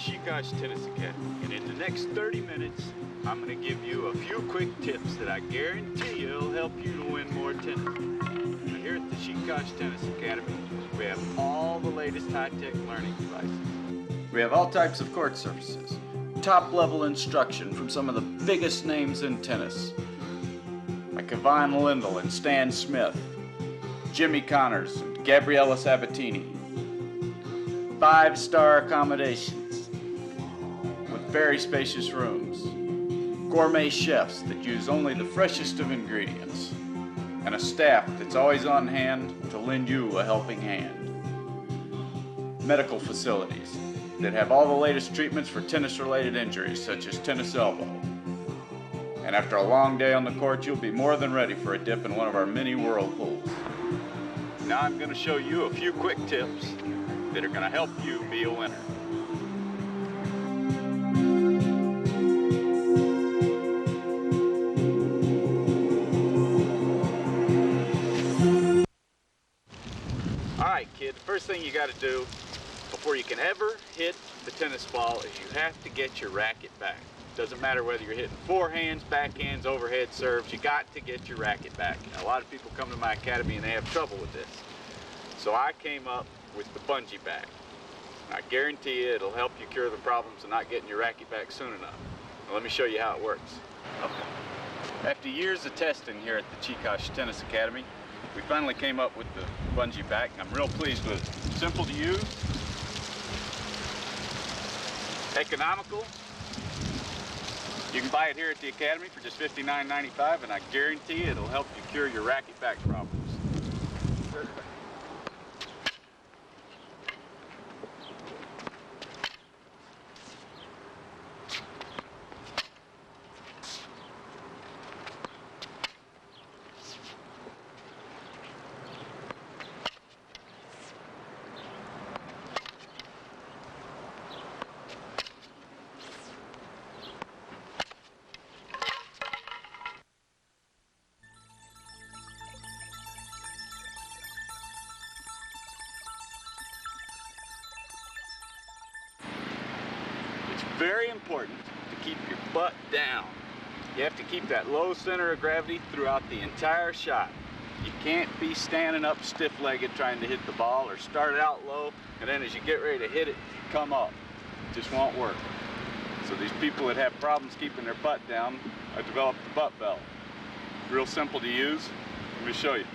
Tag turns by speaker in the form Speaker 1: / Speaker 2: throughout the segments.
Speaker 1: Chicage Tennis Academy, and in the next 30 minutes, I'm going to give you a few quick tips that I guarantee you will help you to win more tennis. Now, here at the Chicage Tennis Academy, we have all the latest high-tech learning devices. We have all types of court surfaces, top-level instruction from some of the biggest names in tennis, like Ivan Lendl and Stan Smith, Jimmy Connors and Gabriela Sabatini. 5-star accommodations with very spacious rooms, gourmet chefs that use only the freshest of ingredients, and a staff that's always on hand to lend you a helping hand. Medical facilities that have all the latest treatments for tennis-related injuries such as tennis elbow. And after a long day on the court, you'll be more than ready for a dip in one of our many whirlpools. Now I'm going to show you a few quick tips that are going to help you be a winner. Alright kid, the first thing you got to do before you can ever hit the tennis ball is you have to get your racket back. Doesn't matter whether you're hitting forehands, backhands, overhead serves, you got to get your racket back. Now, a lot of people come to my academy and they have trouble with this. So I came up with the bungee back. I guarantee you it'll help you cure the problems of not getting your racket back soon enough. Now, let me show you how it works. Okay. After years of testing here at the Chicage Tennis Academy, we finally came up with the bungee back. I'm real pleased with it. Simple to use, economical. You can buy it here at the Academy for just $59.95, and I guarantee it'll help you cure your racket back problems. Very important to keep your butt down. You have to keep that low center of gravity throughout the entire shot. You can't be standing up stiff-legged trying to hit the ball, or start it out low and then as you get ready to hit it, come up. It just won't work. So these people that have problems keeping their butt down, I developed the butt belt. Real simple to use. Let me show you.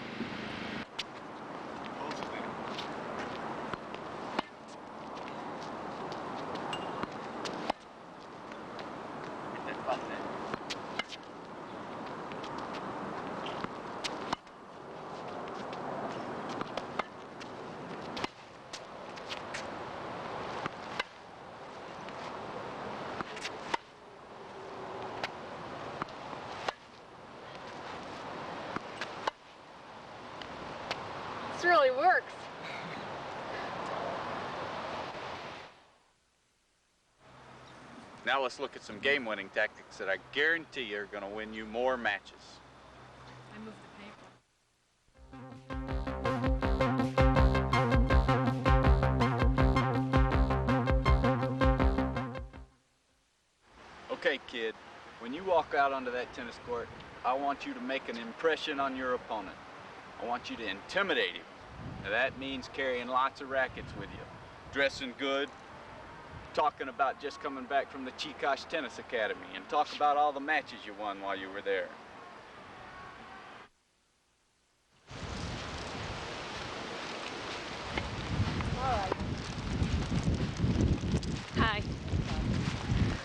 Speaker 2: This really works.
Speaker 1: Now let's look at some game-winning tactics that I guarantee are going to win you more matches.
Speaker 2: I moved the paper.
Speaker 1: Okay, kid, when you walk out onto that tennis court, I want you to make an impression on your opponent. I want you to intimidate him. Now that means carrying lots of rackets with you, dressing good, talking about just coming back from the Chicage Tennis Academy, and talk about all the matches you won while you were there.
Speaker 2: All right. Hi.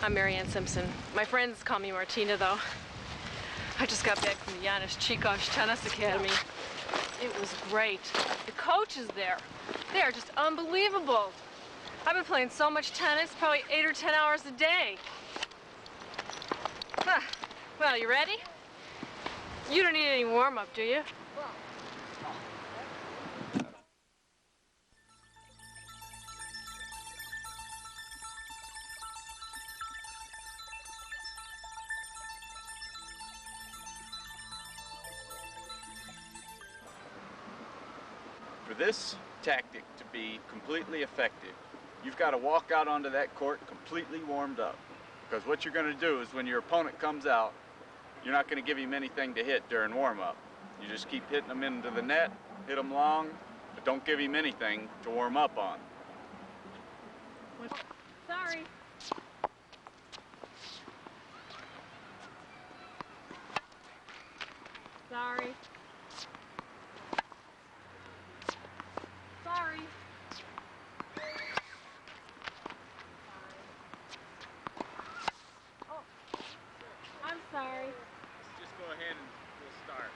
Speaker 2: I'm Marianne Simpson. My friends call me Martina, though. I just got back from the Janusz Chicage Tennis Academy. It was great. The coaches there, they are just unbelievable. I've been playing so much tennis, probably 8 or 10 hours a day. Huh. Well, you ready? You don't need any warm-up, do you?
Speaker 1: For this tactic to be completely effective, you've got to walk out onto that court completely warmed up. Because what you're going to do is when your opponent comes out, you're not going to give him anything to hit during warm-up. You just keep hitting him into the net, hit him long, but don't give him anything to warm up on.
Speaker 2: Sorry. Sorry. Sorry. Oh, I'm sorry.
Speaker 1: Just go ahead and we'll start.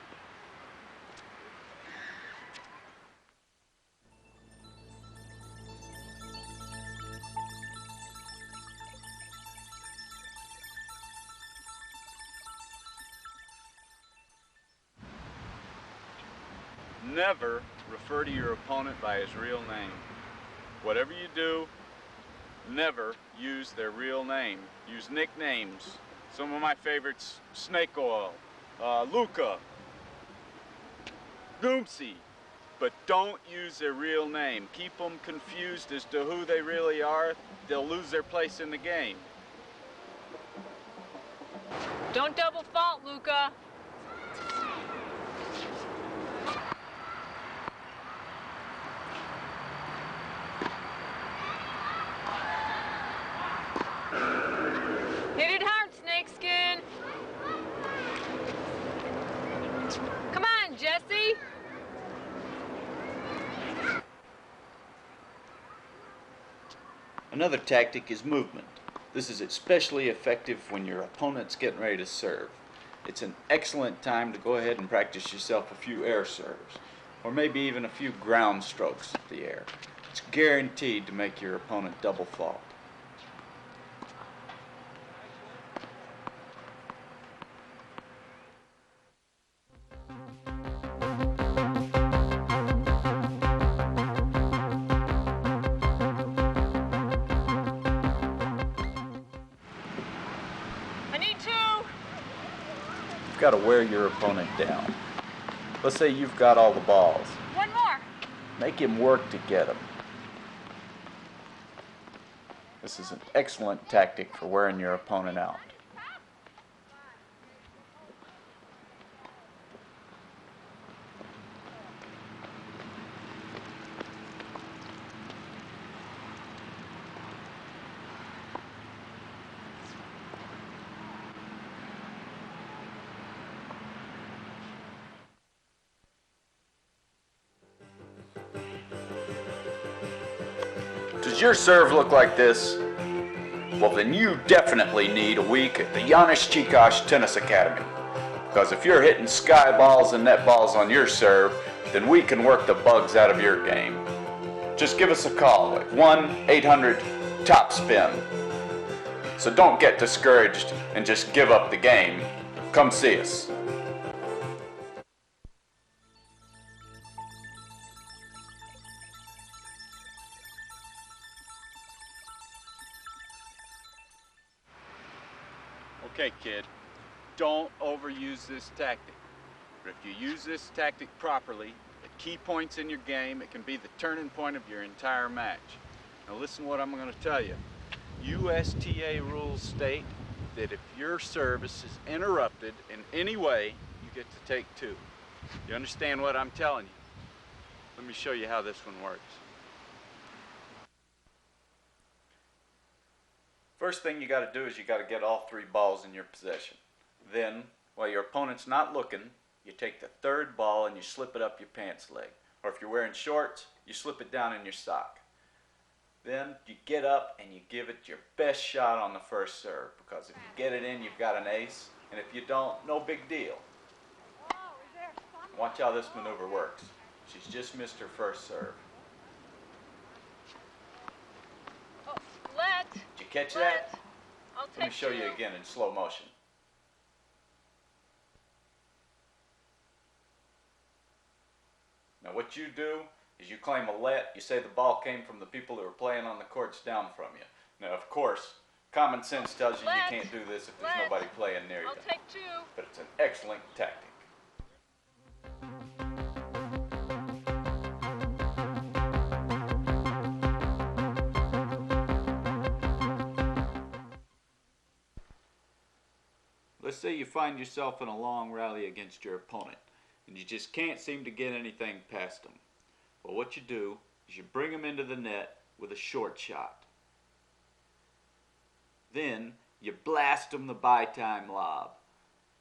Speaker 1: Never refer to your opponent by his real name. Whatever you do, never use their real name. Use nicknames. Some of my favorites, Snake Oil, Luca, Doomsy. But don't use their real name. Keep them confused as to who they really are. They'll lose their place in the game.
Speaker 2: Don't double fault, Luca. Hit it hard, Snakeskin. Come on, Jesse.
Speaker 3: Another tactic is movement. This is especially effective when your opponent's getting ready to serve. It's an excellent time to go ahead and practice yourself a few air serves, or maybe even a few ground strokes at the air. It's guaranteed to make your opponent double fault.
Speaker 2: I need two.
Speaker 3: You've got to wear your opponent down. Let's say you've got all the balls.
Speaker 2: One more.
Speaker 3: Make him work to get them. This is an excellent tactic for wearing your opponent out. Does your serve look like this? Well, then you definitely need a week at the Janusz Chikosh Tennis Academy. Because if you're hitting sky balls and net balls on your serve, then we can work the bugs out of your game. Just give us a call at 1-800-TOP-SPIN. So don't get discouraged and just give up the game. Come see us.
Speaker 1: Okay, kid, don't overuse this tactic. But if you use this tactic properly, at key points in your game, it can be the turning point of your entire match. Now listen to what I'm going to tell you. USTA rules state that if your service is interrupted in any way, you get to take two. You understand what I'm telling you? Let me show you how this one works.
Speaker 3: First thing you got to do is you got to get all three balls in your possession. Then, while your opponent's not looking, you take the third ball and you slip it up your pants leg. Or if you're wearing shorts, you slip it down in your sock. Then you get up and you give it your best shot on the first serve, because if you get it in, you've got an ace, and if you don't, no big deal. Watch how this maneuver works. She's just missed her first serve. Did you catch that? Let me show you again in slow motion. Now what you do is you claim a let. You say the ball came from the people who are playing on the courts down from you. Now of course, common sense tells you you can't do this if there's nobody playing near you.
Speaker 2: I'll take two.
Speaker 3: But it's an excellent tactic. say you find yourself in a long rally against your opponent and you just can't seem to get anything past them. Well, what you do is you bring them into the net with a short shot. Then you blast them the by-time lob.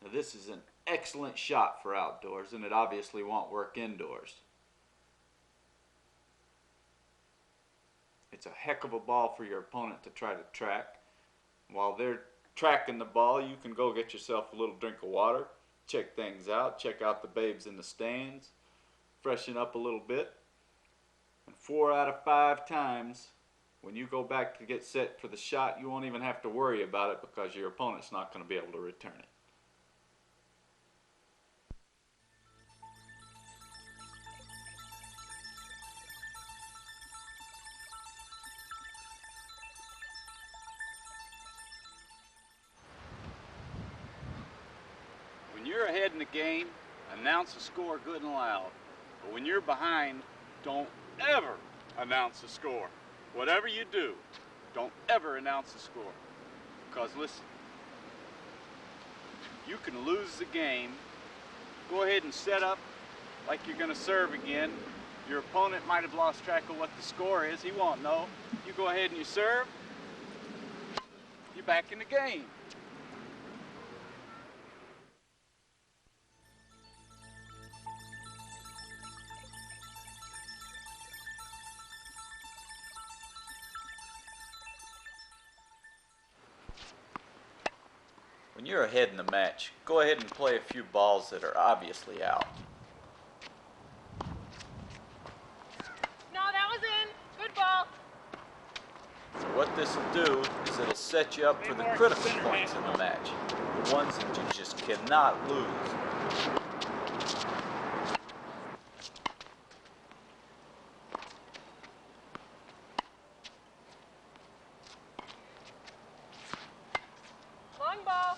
Speaker 3: Now this is an excellent shot for outdoors, and it obviously won't work indoors. It's a heck of a ball for your opponent to try to track. While they're tracking the ball, you can go get yourself a little drink of water, check things out, check out the babes in the stands, freshen up a little bit. And 4 out of 5 times, when you go back to get set for the shot, you won't even have to worry about it because your opponent's not going to be able to return it.
Speaker 1: When you're ahead in the game, announce the score good and loud. But when you're behind, don't ever announce the score. Whatever you do, don't ever announce the score. Because listen, you can lose the game. Go ahead and set up like you're going to serve again. Your opponent might have lost track of what the score is. He won't know. You go ahead and you serve. You're back in the game.
Speaker 3: When you're ahead in the match, go ahead and play a few balls that are obviously out.
Speaker 2: No, that was in. Good ball.
Speaker 3: So what this will do is it'll set you up for the critical points in the match, the ones that you just cannot lose.
Speaker 2: Long ball.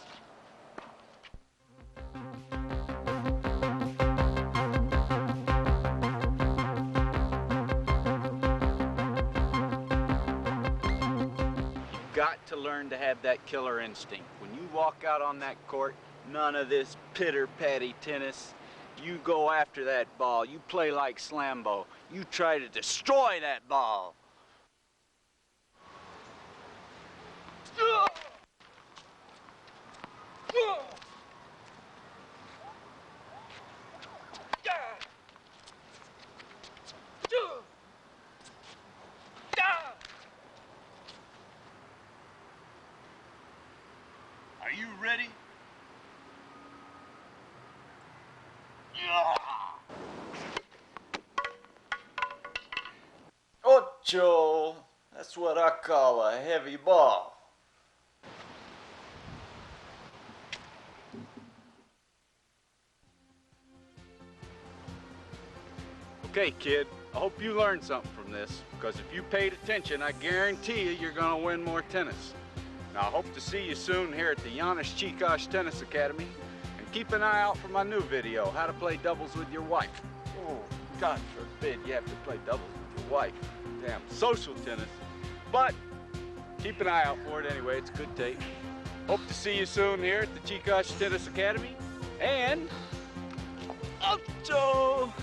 Speaker 1: Got to learn to have that killer instinct. When you walk out on that court, none of this pitter-patty tennis. You go after that ball. You play like Slambo. You try to destroy that ball. Are you ready?
Speaker 3: Ocho! That's what I call a heavy ball.
Speaker 1: Okay, kid, I hope you learned something from this, because if you paid attention, I guarantee you're gonna win more tennis. Now, I hope to see you soon here at the Janusz Chikosh Tennis Academy, and keep an eye out for my new video, how to play doubles with your wife. Oh, God forbid you have to play doubles with your wife. Damn, social tennis. But keep an eye out for it anyway, it's good tape. Hope to see you soon here at the Chikosh Tennis Academy, and Ocho!